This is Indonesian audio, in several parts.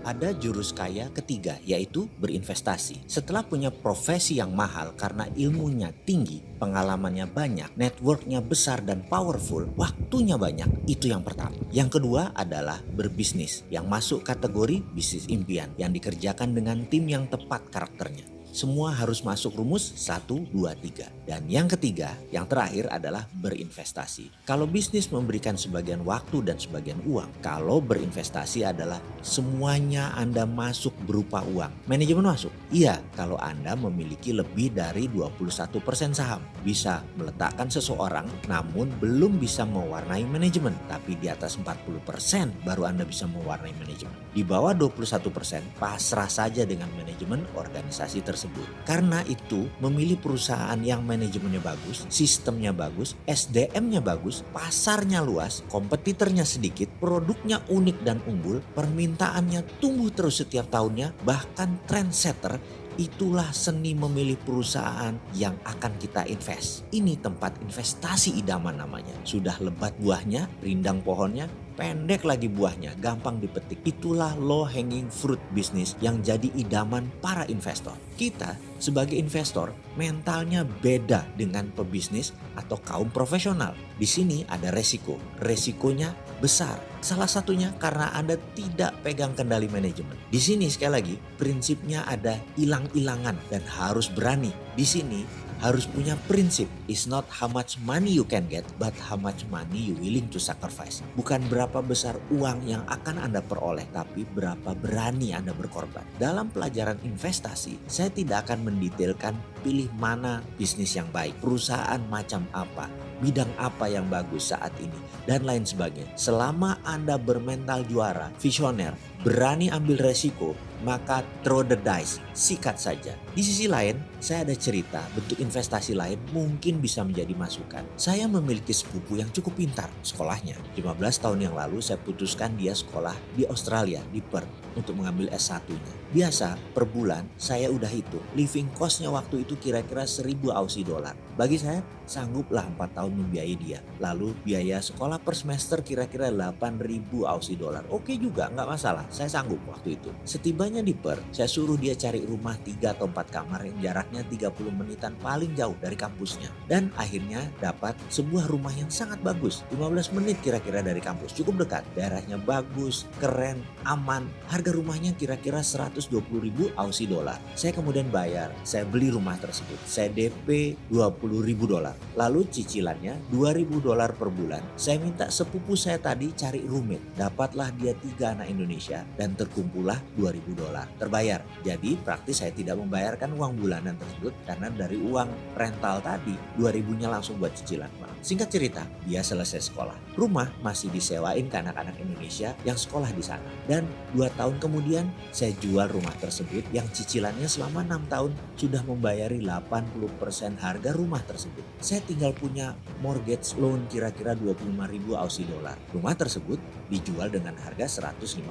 Ada jurus kaya ketiga, yaitu berinvestasi. Setelah punya profesi yang mahal karena ilmunya tinggi, pengalamannya banyak, networknya besar dan powerful, waktunya banyak. Itu yang pertama. Yang kedua adalah berbisnis, yang masuk kategori bisnis impian, yang dikerjakan dengan tim yang tepat karakternya. Semua harus masuk rumus 1, 2, 3. Dan yang ketiga, yang terakhir adalah berinvestasi. Kalau bisnis memberikan sebagian waktu dan sebagian uang, kalau berinvestasi adalah semuanya Anda masuk berupa uang. Manajemen masuk? Iya, kalau Anda memiliki lebih dari 21% saham. Bisa meletakkan seseorang namun belum bisa mewarnai manajemen. Tapi di atas 40% baru Anda bisa mewarnai manajemen. Di bawah 21% pasrah saja dengan manajemen organisasi tersebut. Karena itu memilih perusahaan yang manajemennya bagus, sistemnya bagus, SDM-nya bagus, pasarnya luas, kompetitornya sedikit, produknya unik dan unggul, permintaannya tumbuh terus setiap tahunnya, bahkan trendsetter. Itulah seni memilih perusahaan yang akan kita invest. Ini tempat investasi idaman namanya. Sudah lebat buahnya, rindang pohonnya, pendek lagi buahnya, gampang dipetik. Itulah low hanging fruit bisnis yang jadi idaman para investor. Kita sebagai investor mentalnya beda dengan pebisnis atau kaum profesional. Di sini ada resiko. Resikonya besar. Salah satunya karena Anda tidak pegang kendali manajemen. Di sini sekali lagi prinsipnya ada ilang-ilangan dan harus berani. Di sini harus punya prinsip. It's not how much money you can get, but how much money you willing to sacrifice. Bukan berapa besar uang yang akan Anda peroleh, tapi berapa berani Anda berkorban. Dalam pelajaran investasi, saya tidak akan mendetailkan pilih mana bisnis yang baik, perusahaan macam apa, bidang apa yang bagus saat ini, dan lain sebagainya. Selama Anda bermental juara, visioner, berani ambil resiko, maka throw the dice, sikat saja. Di sisi lain, saya ada cerita bentuk investasi lain mungkin bisa menjadi masukan. Saya memiliki sepupu yang cukup pintar sekolahnya. 15 tahun yang lalu saya putuskan dia sekolah di Australia, di Perth, untuk mengambil S1-nya. Biasa per bulan saya udah hitung, living cost-nya waktu itu kira-kira 1.000 Aussie dollar. Bagi saya, sangguplah 4 tahun membiayai dia. Lalu biaya sekolah per semester kira-kira 8.000 Aussie dollar. Oke juga, nggak masalah. Saya sanggup waktu itu. Setibanya di Perth, saya suruh dia cari rumah 3 atau 4 kamar yang jaraknya 30 menitan paling jauh dari kampusnya. Dan akhirnya dapat sebuah rumah yang sangat bagus. 15 menit kira-kira dari kampus. Cukup dekat. Daerahnya bagus, keren, aman. Harga rumahnya kira-kira 120.000 Aussie dollar. Saya kemudian bayar. Saya beli rumah tersebut. Saya DP 20.000 dolar. Lalu cicilannya 2.000 dolar per bulan. Saya minta sepupu saya tadi cari roommate. Dapatlah dia 3 anak Indonesia dan terkumpullah 2.000 dolar. Terbayar. Jadi praktis saya tidak membayarkan uang bulanan tersebut karena dari uang rental tadi 2.000-nya langsung buat cicilan. Singkat cerita, dia selesai sekolah. Rumah masih disewain ke anak-anak Indonesia yang sekolah di sana. Dan 2 tahun kemudian saya jual rumah tersebut yang cicilannya selama 6 tahun sudah membayari 80% harga rumah tersebut. Saya tinggal punya mortgage loan kira-kira 25.000 Aussie dollar. Rumah tersebut dijual dengan harga 150.000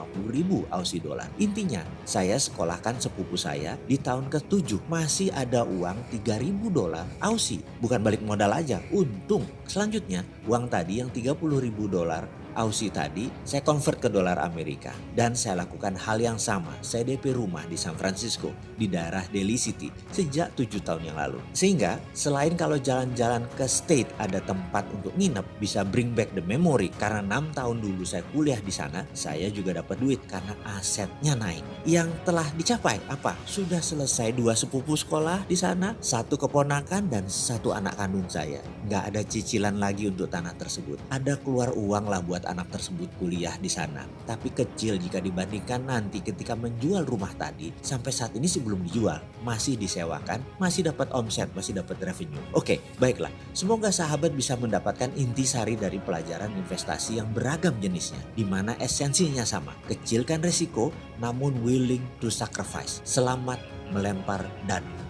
Aussie dollar. Intinya, saya sekolahkan sepupu saya di tahun ke-7 masih ada uang 3.000 dolar Aussie. Bukan balik modal aja, untung. Selanjutnya, uang tadi yang 30.000 dolar Aussie tadi saya convert ke dolar Amerika dan saya lakukan hal yang sama. Saya DP rumah di San Francisco di daerah Daly City sejak 7 tahun yang lalu. Sehingga selain kalau jalan-jalan ke state ada tempat untuk nginep, bisa bring back the memory karena 6 tahun dulu saya kuliah di sana, saya juga dapat duit karena asetnya naik. Yang telah dicapai apa? Sudah selesai 2 sepupu sekolah di sana, 1 keponakan dan 1 anak kandung saya. Nggak ada cicilan lagi untuk tanah tersebut. Ada keluar uang lah buat anak tersebut kuliah di sana. Tapi kecil jika dibandingkan nanti ketika menjual rumah tadi. Sampai saat ini sih belum dijual. Masih disewakan, masih dapat omset, masih dapat revenue. Oke, baiklah. Semoga sahabat bisa mendapatkan intisari dari pelajaran investasi yang beragam jenisnya. Di mana esensinya sama. Kecilkan resiko namun willing to sacrifice. Selamat melempar dana.